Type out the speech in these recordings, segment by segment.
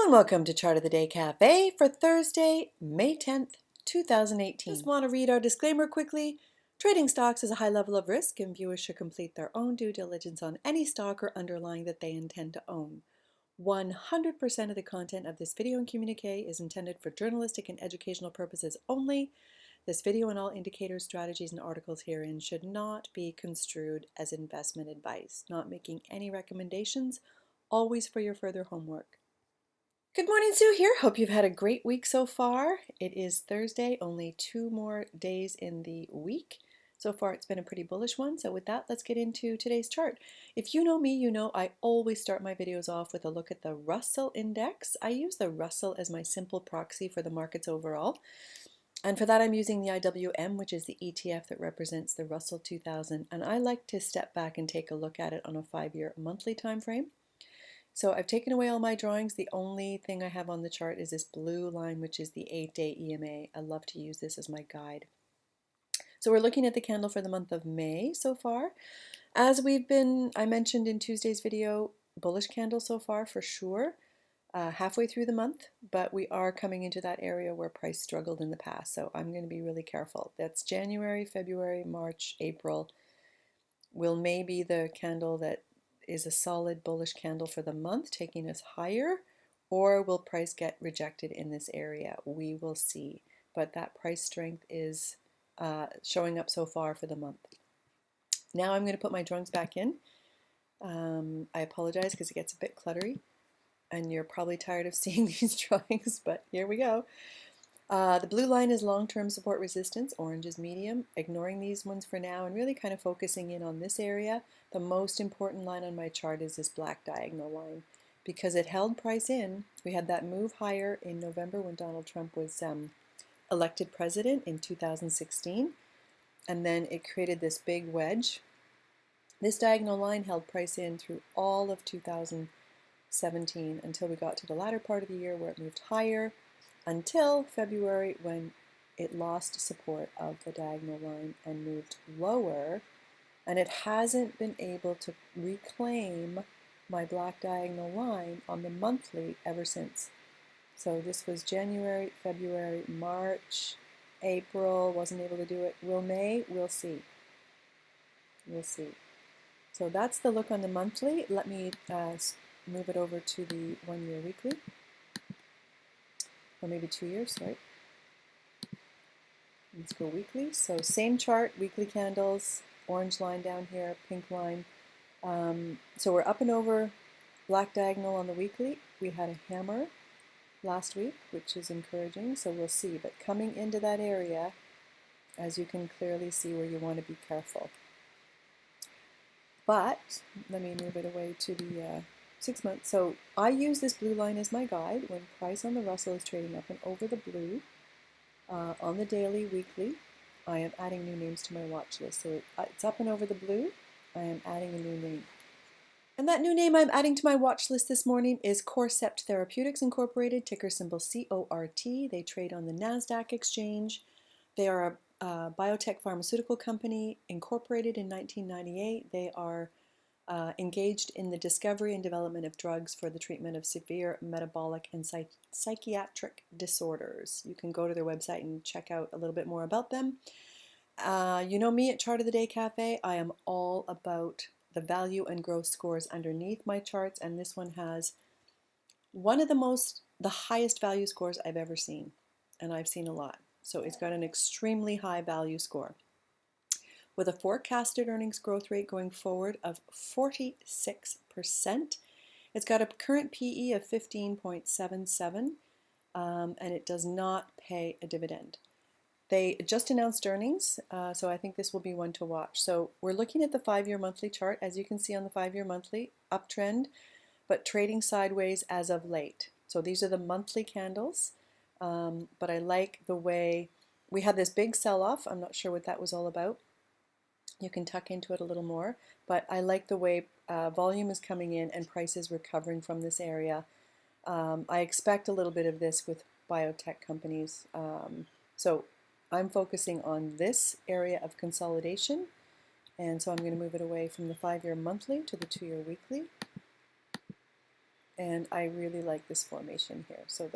and welcome to Chart of the Day Cafe for Thursday, May 10th, 2018. Just want to read our disclaimer quickly. Trading stocks is a high level of risk and viewers should complete their own due diligence on any stock or underlying that they intend to own. 100% of the content of this video and communique is intended for journalistic and educational purposes only. This video and all indicators, strategies, and articles herein should not be construed as investment advice. Not making any recommendations, always for your further homework. Good morning, Sue here. Hope you've had a great week so far. It is Thursday, only 2 more days in the week. So far, it's been a pretty bullish one. So with that, let's get into today's chart. If you know me, you know I always start my videos off with a look at the Russell Index. I use the Russell as my simple proxy for the markets overall. And for that, I'm using the IWM, which is the ETF that represents the Russell 2000. And I like to step back and take a look at it on a 5-year monthly time frame. So I've taken away all my drawings. The only thing I have on the chart is this blue line, which is the 8-day EMA. I love to use this as my guide. So we're looking at the candle for the month of May so far. As I mentioned in Tuesday's video, bullish candle so far for sure. Halfway through the month, but we are coming into that area where price struggled in the past. So I'm going to be really careful. That's January, February, March, April. Will May be the candle that is a solid bullish candle for the month, taking us higher, or will price get rejected in this area? We will see. But that price strength is showing up so far for the month. Now I'm going to put my drawings back in. I apologize because it gets a bit cluttery, and you're probably tired of seeing these drawings, but here we go. The blue line is long-term support resistance, orange is medium, ignoring these ones for now and really kind of focusing in on this area. The most important line on my chart is this black diagonal line because it held price in. We had that move higher in November when Donald Trump was elected president in 2016, and then it created this big wedge. This diagonal line held price in through all of 2017 until we got to the latter part of the year where it moved higher, until February when it lost support of the diagonal line and moved lower, and it hasn't been able to reclaim my black diagonal line on the monthly ever since. So this was January, February, March, April, wasn't able to do it. Will May? We'll see. We'll see. So that's the look on the monthly. Let me move it over to the 1-year weekly. Or maybe 2 years, sorry. Let's go weekly. So same chart, weekly candles, orange line down here, pink line. So we're up and over black diagonal on the weekly. We had a hammer last week, which is encouraging, so we'll see. But coming into that area, as you can clearly see where you want to be careful. But let me move it away to the 6 months. So I use this blue line as my guide when price on the Russell is trading up and over the blue. On the daily, weekly, I am adding new names to my watch list. So it's up and over the blue. I am adding a new name. And that new name I'm adding to my watch list this morning is Corcept Therapeutics Incorporated, ticker symbol CORT. They trade on the NASDAQ exchange. They are a biotech pharmaceutical company incorporated in 1998. They are engaged in the discovery and development of drugs for the treatment of severe metabolic and psychiatric disorders. You can go to their website and check out a little bit more about them. You know me at Chart of the Day Cafe. I am all about the value and growth scores underneath my charts, and this one has one of the highest value scores I've ever seen, and I've seen a lot. So it's got an extremely high value score, with a forecasted earnings growth rate going forward of 46%. It's got a current PE of 15.77, and it does not pay a dividend. They just announced earnings, so I think this will be one to watch. So we're looking at the 5-year monthly chart. As you can see on the 5-year monthly, uptrend, but trading sideways as of late. So these are the monthly candles, but I like the way we had this big sell-off. I'm not sure what that was all about. You can tuck into it a little more, but I like the way volume is coming in and price is recovering from this area. I expect a little bit of this with biotech companies. So I'm focusing on this area of consolidation, and so I'm going to move it away from the 5-year monthly to the 2-year weekly. and I really like this formation here. So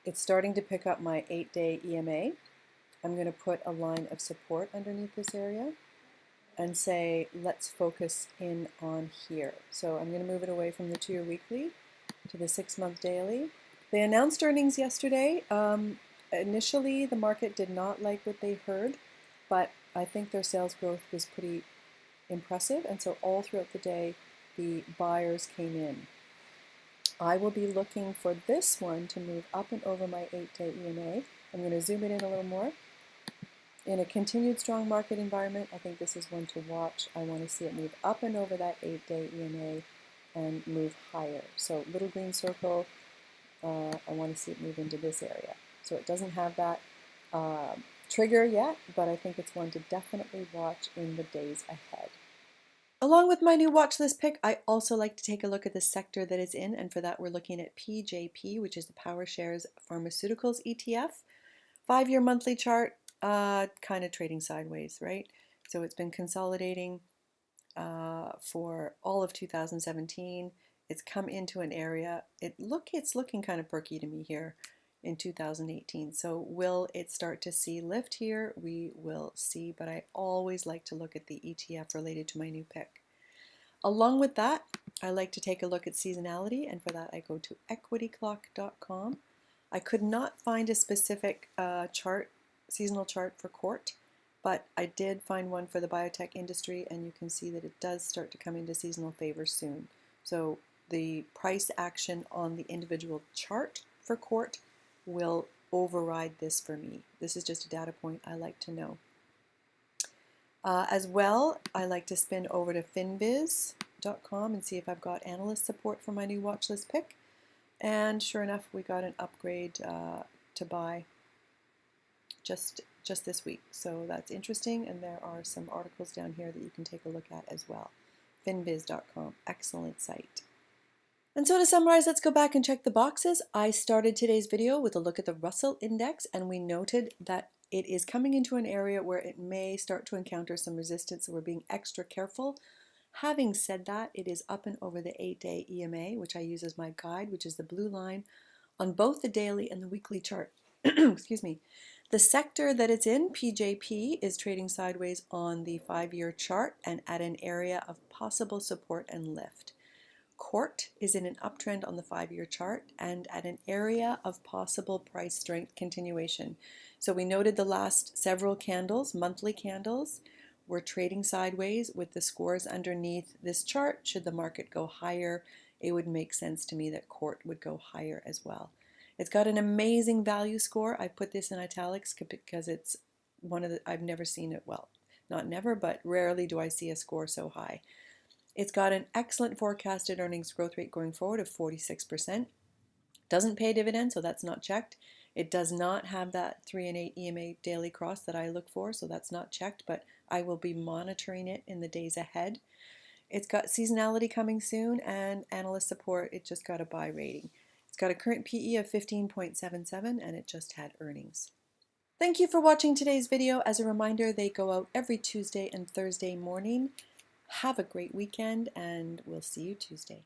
it's starting to pick up my 8-day EMA. I'm going to put a line of support underneath this area and say, let's focus in on here. So I'm going to move it away from the 2-year weekly to the 6-month daily. They announced earnings yesterday. Initially, the market did not like what they heard, but I think their sales growth was pretty impressive, and so all throughout the day, the buyers came in. I will be looking for this one to move up and over my 8-day EMA. I'm going to zoom it in a little more. In a continued strong market environment, I think this is one to watch. I want to see it move up and over that 8-day EMA and move higher. So little green circle, I want to see it move into this area. So it doesn't have that trigger yet, but I think it's one to definitely watch in the days ahead. Along with my new watch list pick, I also like to take a look at the sector that it's in, and for that we're looking at PJP, which is the PowerShares Pharmaceuticals ETF. 5-year monthly chart, kind of trading sideways, right? So it's been consolidating for all of 2017. It's come into an area. It's looking kind of perky to me here in 2018. So will it start to see lift here? We will see, but I always like to look at the ETF related to my new pick. Along with that, I like to take a look at seasonality, and for that I go to equityclock.com. I could not find a specific seasonal chart for CORT, but I did find one for the biotech industry, and you can see that it does start to come into seasonal favor soon. So the price action on the individual chart for CORT will override this for me. This is just a data point I like to know. As well, I like to spin over to finviz.com and see if I've got analyst support for my new watch list pick. And sure enough, we got an upgrade to buy just this week. So that's interesting, and there are some articles down here that you can take a look at as well. finviz.com, excellent site. And so to summarize, let's go back and check the boxes. I started today's video with a look at the Russell Index, and we noted that it is coming into an area where it may start to encounter some resistance, so we're being extra careful. Having said that, it is up and over the 8-day EMA, which I use as my guide, which is the blue line, on both the daily and the weekly chart. Excuse me. The sector that it's in, PJP, is trading sideways on the 5-year chart and at an area of possible support and lift. CORT is in an uptrend on the 5-year chart and at an area of possible price strength continuation. So we noted the last several candles, monthly candles, were trading sideways with the scores underneath this chart. Should the market go higher, it would make sense to me that CORT would go higher as well. It's got an amazing value score. I put this in italics because it's one of the, I've never seen it, well, not never, but rarely do I see a score so high. It's got an excellent forecasted earnings growth rate going forward of 46%. Doesn't pay a dividend, so that's not checked. It does not have that 3 and 8 EMA daily cross that I look for, so that's not checked, but I will be monitoring it in the days ahead. It's got seasonality coming soon and analyst support. It just got a buy rating. It's got a current PE of 15.77 and it just had earnings. Thank you for watching today's video. As a reminder, they go out every Tuesday and Thursday morning. Have a great weekend, and we'll see you Tuesday.